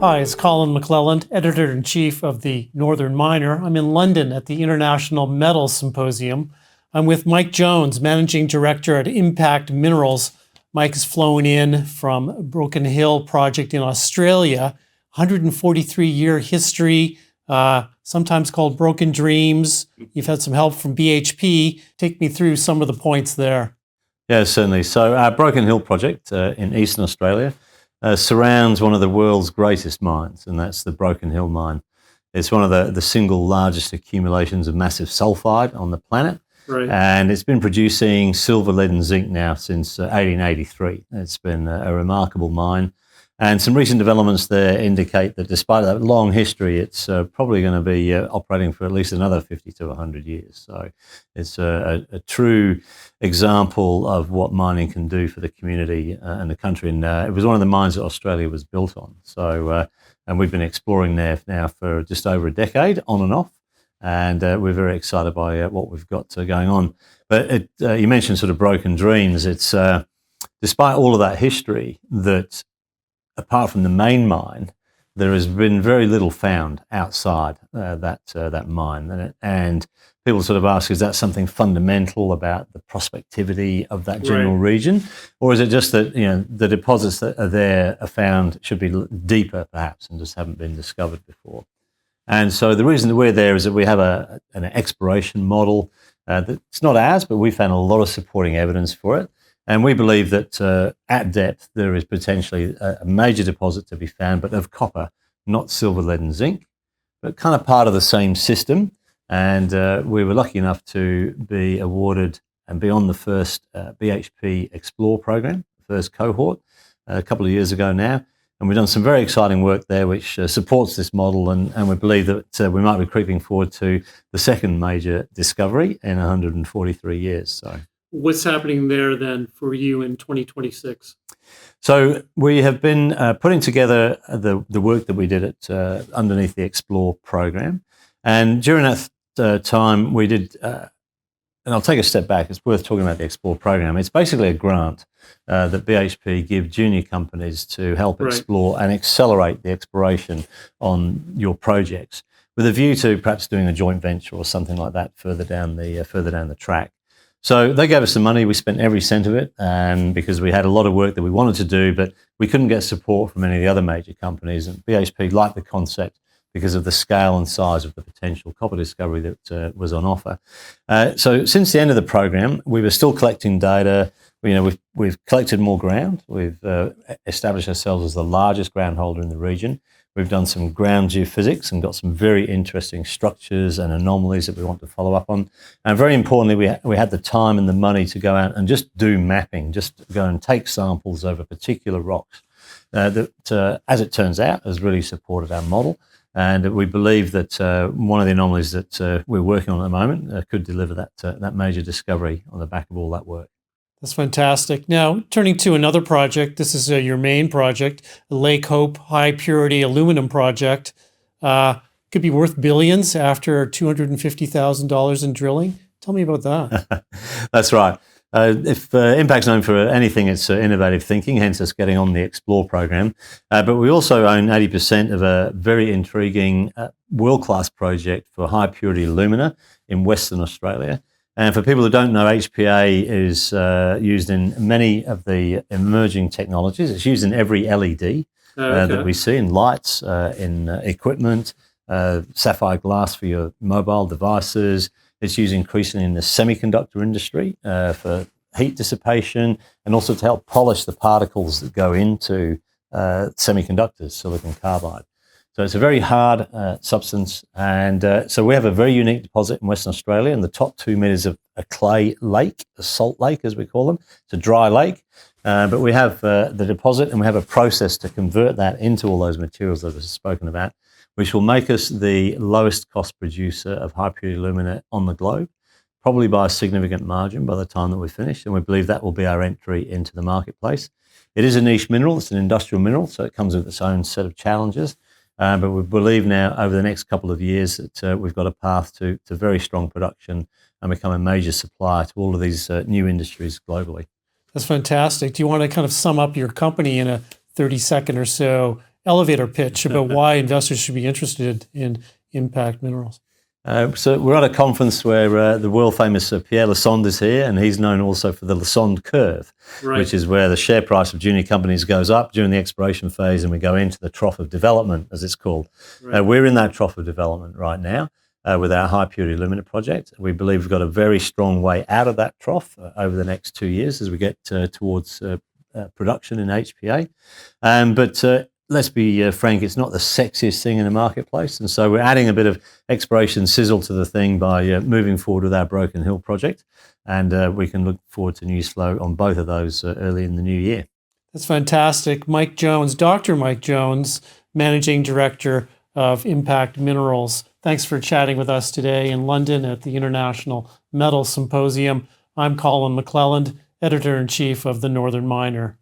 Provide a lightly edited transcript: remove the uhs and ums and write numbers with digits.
Hi, it's Colin McClelland, Editor-in-Chief of the Northern Miner. I'm in London at the International Metals Symposium. I'm with Mike Jones, Managing Director at Impact Minerals. Mike is flown in from Broken Hill project in Australia, 143-year history, sometimes called Broken Dreams. You've had some help from BHP. Take me through some of the points there. Yeah, certainly. So our Broken Hill project in Eastern Australia surrounds one of the world's greatest mines, and that's the Broken Hill mine. It's one of the single largest accumulations of massive sulfide on the planet. Right. And it's been producing silver, lead and zinc now since 1883. It's been a remarkable mine. And some recent developments there indicate that despite that long history, it's probably going to be operating for at least another 50 to 100 years. So it's a true example of what mining can do for the community and the country. And it was one of the mines that Australia was built on. So, and we've been exploring there now for just over a decade, on and off. And we're very excited by what we've got going on. But you mentioned sort of broken dreams. It's despite all of that history that, apart from the main mine, there has been very little found outside that mine. And people sort of ask, is that something fundamental about the prospectivity of that general region? Or is it just that, you know, the deposits that are there are found, should be deeper perhaps, and just haven't been discovered before? And so the reason that we're there is that we have an exploration model that's not ours, but we found a lot of supporting evidence for it. And we believe that at depth, there is potentially a major deposit to be found, but of copper, not silver, lead and zinc, but kind of part of the same system. And we were lucky enough to be awarded and be on the first BHP Xplor program, the first cohort, a couple of years ago now. And we've done some very exciting work there which supports this model, and we believe that we might be creeping forward to the second major discovery in 143 years. So, what's happening there then for you in 2026? So we have been putting together the work that we did at underneath the Xplor program, and during that time we did. And I'll take a step back. It's worth talking about the Xplor program. It's basically a grant that BHP give junior companies to help explore and accelerate the exploration on your projects, with a view to perhaps doing a joint venture or something like that further down the track. So they gave us the money. We spent every cent of it, and because we had a lot of work that we wanted to do, but we couldn't get support from any of the other major companies. And BHP liked the concept because of the scale and size of the potential copper discovery that was on offer. So since the end of the program, we were still collecting data. You know, we've collected more ground. We've established ourselves as the largest ground holder in the region. We've done some ground geophysics and got some very interesting structures and anomalies that we want to follow up on. And very importantly, we had the time and the money to go out and just do mapping, just go and take samples over particular rocks that, as it turns out, has really supported our model. And we believe that one of the anomalies that we're working on at the moment could deliver that major discovery on the back of all that work. That's fantastic. Now, turning to another project, this is your main project, the Lake Hope High Purity Aluminum Project. Could be worth billions after $250,000 in drilling. Tell me about that. That's right. If Impact's known for anything, it's innovative thinking, hence us getting on the Xplor program. But we also own 80% of a very intriguing world-class project for high purity alumina in Western Australia. And for people who don't know, HPA is used in many of the emerging technologies. It's used in every LED that we see, in lights, in equipment, sapphire glass for your mobile devices. It's used increasingly in the semiconductor industry for heat dissipation, and also to help polish the particles that go into semiconductors, silicon carbide. So it's a very hard substance, and so we have a very unique deposit in Western Australia in the top 2 meters of a clay lake, a salt lake as we call them. It's a dry lake, but we have the deposit, and we have a process to convert that into all those materials that I've spoken about, which will make us the lowest cost producer of high purity alumina on the globe, probably by a significant margin by the time that we're finished. And we believe that will be our entry into the marketplace. It is a niche mineral. It's an industrial mineral, so it comes with its own set of challenges. But we believe now over the next couple of years that we've got a path to very strong production and become a major supplier to all of these new industries globally. That's fantastic. Do you want to kind of sum up your company in a 30-second or so elevator pitch about why investors should be interested in impact minerals. So we're at a conference where the world-famous Pierre Lassonde is here, and he's known also for the Lassonde curve, which is where the share price of junior companies goes up during the exploration phase, and we go into the trough of development, as it's called. We're in that trough of development right now with our high-purity alumina project. We believe we've got a very strong way out of that trough over the next 2 years as we get towards production in HPA. But let's be frank, it's not the sexiest thing in the marketplace. And so we're adding a bit of exploration sizzle to the thing by moving forward with our Broken Hill project. And we can look forward to news flow on both of those early in the new year. That's fantastic. Mike Jones, Dr. Mike Jones, Managing Director of Impact Minerals. Thanks for chatting with us today in London at the International Metal Symposium. I'm Colin McClelland, Editor-in-Chief of the Northern Miner.